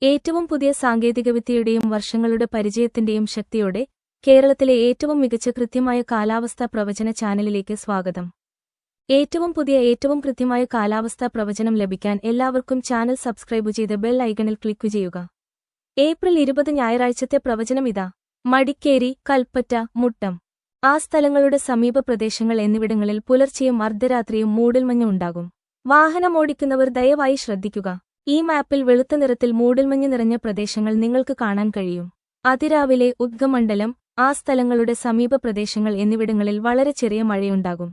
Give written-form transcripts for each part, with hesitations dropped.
ഏറ്റവും പുതിയ സാങ്കേതികവിദ്യയുടെയും വർഷങ്ങളുടെ പരിചയത്തിന്റെയും ശക്തിയോടെ കേരളത്തിലെ ഏറ്റവും മികച്ച കൃത്യമായ കാലാവസ്ഥാ പ്രവചന ചാനലിലേക്ക് സ്വാഗതം. ഏറ്റവും പുതിയ ഏറ്റവും കൃത്യമായ കാലാവസ്ഥാ പ്രവചനം ലഭിക്കാൻ എല്ലാവർക്കും ചാനൽ സബ്സ്ക്രൈബ് ചെയ്ത് ബെൽ ഐക്കണിൽ ക്ലിക്ക് ചെയ്യുക. ഏപ്രിൽ 20 ഞായറാഴ്ചത്തെ പ്രവചനം ഇതാ. മടിക്കേരി, കൽപ്പറ്റ, മുട്ടം ആ സ്ഥലങ്ങളുടെ സമീപ പ്രദേശങ്ങൾ എന്നിവിടങ്ങളിൽ പുലർച്ചെയും അർദ്ധരാത്രിയും മൂടൽമഞ്ഞ് ഉണ്ടാകും. വാഹനമോടിക്കുന്നവർ ദയവായി ശ്രദ്ധിക്കുക. ഈ മാപ്പിൽ വെളുത്ത നിറത്തിൽ മൂടൽമഞ്ഞ് നിറഞ്ഞ പ്രദേശങ്ങൾ നിങ്ങൾക്ക് കാണാൻ കഴിയും. അതിരാവിലെ ഉദ്ഗമണ്ഡലം, ആ സ്ഥലങ്ങളുടെ സമീപ പ്രദേശങ്ങൾ എന്നിവിടങ്ങളിൽ വളരെ ചെറിയ മഴയുണ്ടാകും.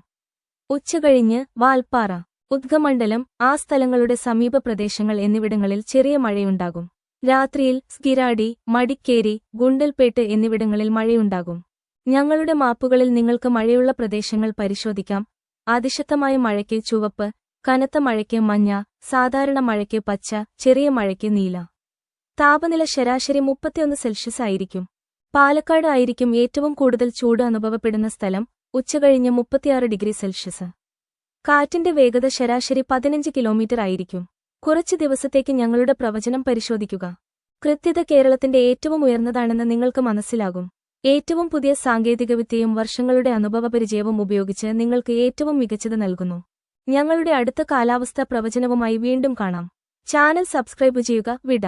ഉച്ചകഴിഞ്ഞ് വാൽപ്പാറ, ഉദ്ഗമണ്ഡലം, ആ സ്ഥലങ്ങളുടെ സമീപ പ്രദേശങ്ങൾ എന്നിവിടങ്ങളിൽ ചെറിയ മഴയുണ്ടാകും. രാത്രിയിൽ സ്കിരാടി, മടിക്കേരി, ഗുണ്ടൽപേട്ട് എന്നിവിടങ്ങളിൽ മഴയുണ്ടാകും. ഞങ്ങളുടെ മാപ്പുകളിൽ നിങ്ങൾക്ക് മഴയുള്ള പ്രദേശങ്ങൾ പരിശോധിക്കാം. അതിശക്തമായ മഴയ്ക്ക് ചുവപ്പ്, കനത്ത മഴയ്ക്ക് മഞ്ഞ, സാധാരണ മഴയ്ക്ക് പച്ച, ചെറിയ മഴയ്ക്ക് നീല. താപനില ശരാശരി 31 സെൽഷ്യസ് ആയിരിക്കും. പാലക്കാട് ആയിരിക്കും ഏറ്റവും കൂടുതൽ ചൂട് അനുഭവപ്പെടുന്ന സ്ഥലം, ഉച്ചകഴിഞ്ഞ് 36 ഡിഗ്രി സെൽഷ്യസ്. കാറ്റിന്റെ വേഗത ശരാശരി 15 കിലോമീറ്റർ ആയിരിക്കും. കുറച്ച് ദിവസത്തേക്ക് ഞങ്ങളുടെ പ്രവചനം പരിശോധിക്കുക. കൃത്യത കേരളത്തിന്റെ ഏറ്റവും ഉയർന്നതാണെന്ന് നിങ്ങൾക്ക് മനസ്സിലാകും. ഏറ്റവും പുതിയ സാങ്കേതികവിദ്യയും വർഷങ്ങളുടെ അനുഭവപരിചയവും ഉപയോഗിച്ച് നിങ്ങൾക്ക് ഏറ്റവും മികച്ചത് നൽകുന്നു. ഞങ്ങളുടെ അടുത്ത കാലാവസ്ഥാ പ്രവചനവുമായി വീണ്ടും കാണാം. ചാനൽ സബ്സ്ക്രൈബ് ചെയ്യുക. വിട.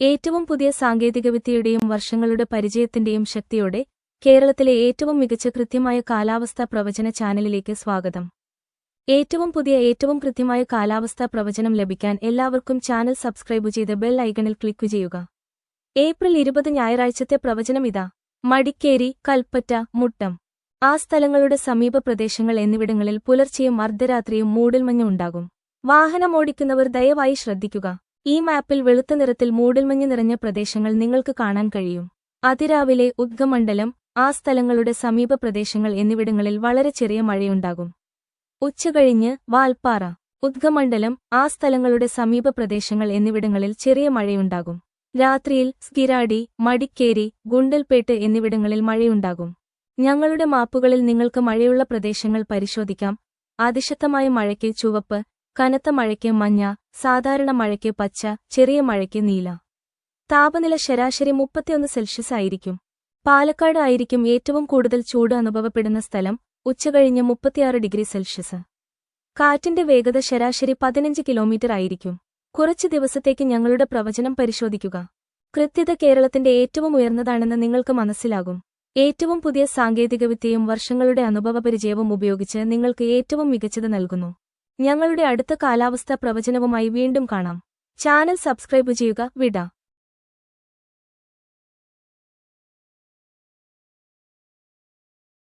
ഏറ്റവും പുതിയ സാങ്കേതികവിദ്യയുടെയും വർഷങ്ങളുടെ പരിചയത്തിന്റെയും ശക്തിയോടെ കേരളത്തിലെ ഏറ്റവും മികച്ച കൃത്യമായ കാലാവസ്ഥാ പ്രവചന ചാനലിലേക്ക് സ്വാഗതം. ഏറ്റവും പുതിയ ഏറ്റവും കൃത്യമായ കാലാവസ്ഥാ പ്രവചനം ലഭിക്കാൻ എല്ലാവർക്കും ചാനൽ സബ്സ്ക്രൈബ് ചെയ്ത് ബെൽ ഐക്കണിൽ ക്ലിക്ക് ചെയ്യുക. ഏപ്രിൽ 20 ഞായറാഴ്ചത്തെ പ്രവചനം ഇതാ. മടിക്കേരി, കൽപ്പറ്റ, മുട്ടം ആ സ്ഥലങ്ങളുടെ സമീപ പ്രദേശങ്ങൾ എന്നിവിടങ്ങളിൽ പുലർച്ചെയും അർദ്ധരാത്രിയും മൂടൽമഞ്ഞ് ഉണ്ടാകും. വാഹനമോടിക്കുന്നവർ ദയവായി ശ്രദ്ധിക്കുക. ഈ മാപ്പിൽ വെളുത്ത നിറത്തിൽ മൂടൽമഞ്ഞ് നിറഞ്ഞ പ്രദേശങ്ങൾ നിങ്ങൾക്ക് കാണാൻ കഴിയും. അതിരാവിലെ ഉദ്ഗമണ്ഡലം, ആ സ്ഥലങ്ങളുടെ സമീപ പ്രദേശങ്ങൾ എന്നിവിടങ്ങളിൽ വളരെ ചെറിയ മഴയുണ്ടാകും. ഉച്ചകഴിഞ്ഞ് വാൽപ്പാറ, ഉദ്ഗമണ്ഡലം, ആ സ്ഥലങ്ങളുടെ സമീപ പ്രദേശങ്ങൾ എന്നിവിടങ്ങളിൽ ചെറിയ മഴയുണ്ടാകും. രാത്രിയിൽ സ്കിരാടി, മടിക്കേരി, ഗുണ്ടൽപേട്ട് എന്നിവിടങ്ങളിൽ മഴയുണ്ടാകും. ഞങ്ങളുടെ മാപ്പുകളിൽ നിങ്ങൾക്ക് മഴയുള്ള പ്രദേശങ്ങൾ പരിശോധിക്കാം. അതിശക്തമായ മഴയ്ക്ക് ചുവപ്പ്, കനത്ത മഴയ്ക്ക് മഞ്ഞ, സാധാരണ മഴയ്ക്ക് പച്ച, ചെറിയ മഴയ്ക്ക് നീല. താപനില ശരാശരി 31 സെൽഷ്യസ് ആയിരിക്കും. പാലക്കാട് ആയിരിക്കും ഏറ്റവും കൂടുതൽ ചൂട് അനുഭവപ്പെടുന്ന സ്ഥലം, ഉച്ചകഴിഞ്ഞ് 36 ഡിഗ്രി സെൽഷ്യസ്. കാറ്റിന്റെ വേഗത ശരാശരി 15 കിലോമീറ്റർ ആയിരിക്കും. കുറച്ച് ദിവസത്തേക്ക് ഞങ്ങളുടെ പ്രവചനം പരിശോധിക്കുക. കൃത്യത കേരളത്തിന്റെ ഏറ്റവും ഉയർന്നതാണെന്ന് നിങ്ങൾക്ക് മനസ്സിലാകും. ഏറ്റവും പുതിയ സാങ്കേതികവിദ്യയും വർഷങ്ങളുടെ അനുഭവപരിചയവും ഉപയോഗിച്ച് നിങ്ങൾക്ക് ഏറ്റവും മികച്ചത് നൽകുന്നു. ഞങ്ങളുടെ അടുത്ത കാലാവസ്ഥാ പ്രവചനവുമായി വീണ്ടും കാണാം. ചാനൽ സബ്സ്ക്രൈബ് ചെയ്യുക. വിട.